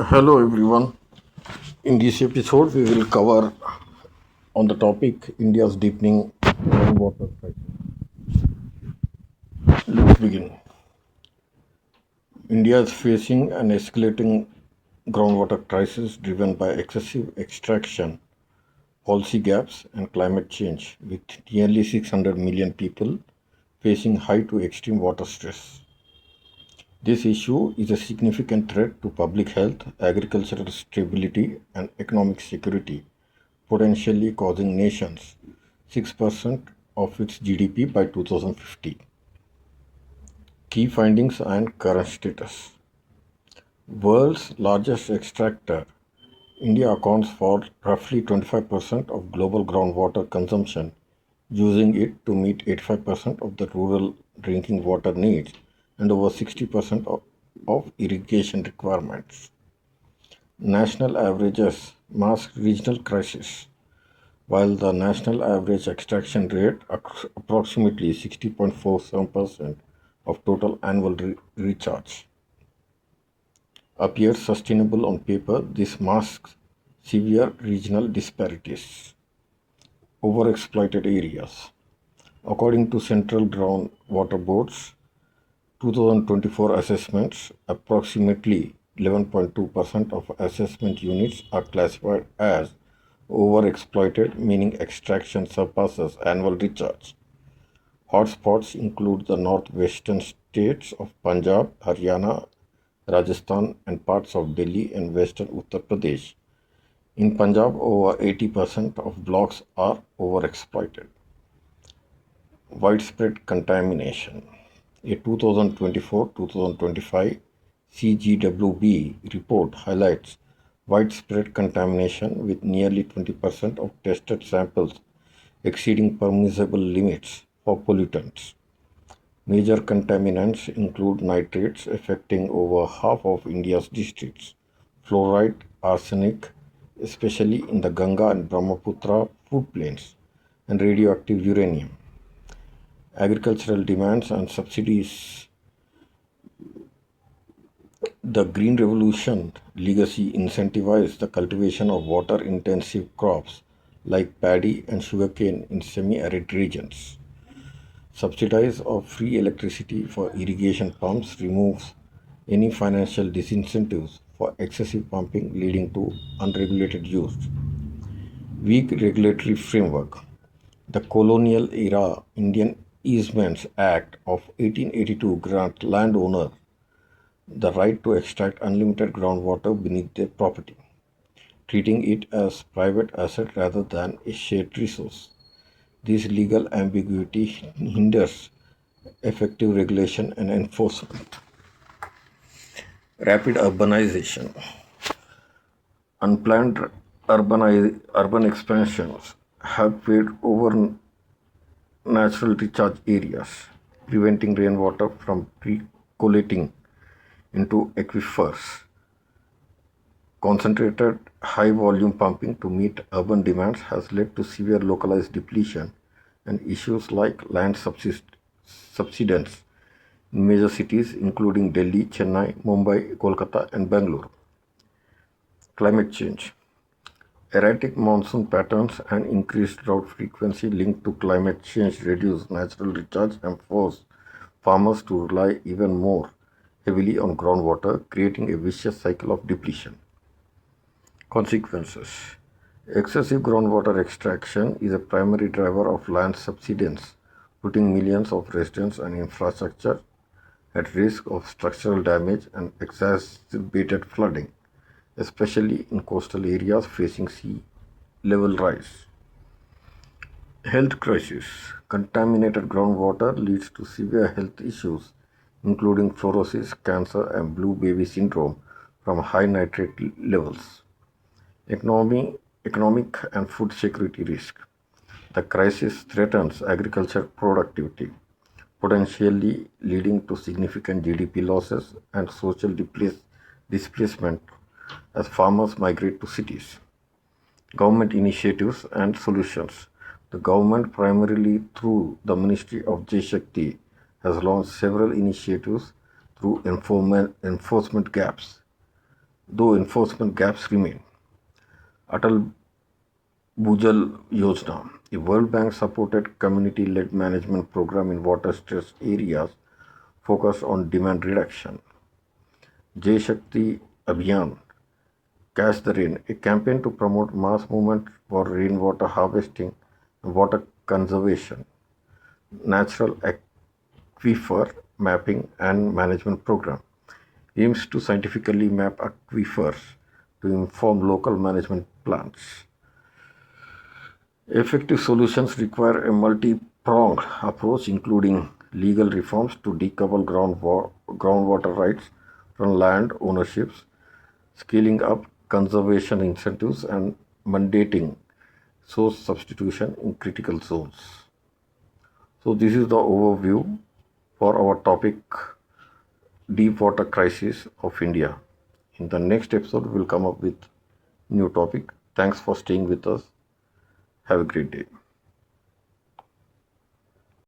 Hello everyone. In this episode, we will cover on the topic India's deepening groundwater crisis. Let's begin. India is facing an escalating groundwater crisis driven by excessive extraction, policy gaps, and climate change, with nearly 600 million people facing high to extreme water stress. This issue is a significant threat to public health, agricultural stability, and economic security, potentially causing nations 6% of its GDP by 2050. Key findings and current status. World's largest extractor, India accounts for roughly 25% of global groundwater consumption, using it to meet 85% of the rural drinking water needs and over 60% of irrigation requirements. National averages mask regional crisis. While the national average extraction rate, approximately 60.47% of total annual recharge, appears sustainable on paper, this masks severe regional disparities. Overexploited areas. According to Central Groundwater Board's 2024 assessments, approximately 11.2% of assessment units are classified as overexploited, meaning extraction surpasses annual recharge. Hotspots include the northwestern states of Punjab, Haryana, Rajasthan, and parts of Delhi and western Uttar Pradesh. In Punjab, over 80% of blocks are overexploited. Widespread contamination. A 2024-2025 CGWB report highlights widespread contamination with nearly 20% of tested samples exceeding permissible limits for pollutants. Major contaminants include nitrates affecting over half of India's districts, fluoride, arsenic, especially in the Ganga and Brahmaputra food plains, and radioactive uranium. Agricultural demands and subsidies. The Green Revolution legacy incentivized the cultivation of water intensive crops like paddy and sugarcane in semi arid regions. Subsidies of free electricity for irrigation pumps removes any financial disincentives for excessive pumping leading to unregulated use. Weak regulatory framework. The colonial era Indian Easements Act of 1882 grant landowner the right to extract unlimited groundwater beneath their property, treating it as private asset rather than a shared resource. This legal ambiguity hinders effective regulation and enforcement. Rapid urbanization. Unplanned urban expansions have paved over natural recharge areas, preventing rainwater from percolating into aquifers. Concentrated high volume pumping to meet urban demands has led to severe localized depletion and issues like land subsidence in major cities including Delhi, Chennai, Mumbai, Kolkata, and Bangalore. Climate change. Erratic monsoon patterns and increased drought frequency linked to climate change reduce natural recharge and force farmers to rely even more heavily on groundwater, creating a vicious cycle of depletion. Consequences. Excessive groundwater extraction is a primary driver of land subsidence, putting millions of residents and infrastructure at risk of structural damage and exacerbated flooding, especially in coastal areas facing sea level rise. Health crisis. Contaminated groundwater leads to severe health issues, including fluorosis, cancer, and blue baby syndrome from high nitrate levels. Economic and food security risk. The crisis threatens agriculture productivity, potentially leading to significant GDP losses and social displacement as farmers migrate to cities. Government initiatives and solutions. The government, primarily through the Ministry of Jal Shakti, has launched several initiatives through enforcement gaps, though enforcement gaps remain. Atal Bhujal Yojana, a World Bank supported community led management program in water stressed areas focused on demand reduction. Jai Shakti Abhiyan, Catch the Rain, a campaign to promote mass movement for rainwater harvesting and water conservation. Natural Aquifer Mapping and Management Program aims to scientifically map aquifers to inform local management plans. Effective solutions require a multi pronged approach, including legal reforms to decouple groundwater rights from land ownerships, scaling up conservation incentives, and mandating source substitution in critical zones. So, this is the overview for our topic deep water crisis of India. In the next episode, we'll come up with new topic. Thanks for staying with us. Have a great day.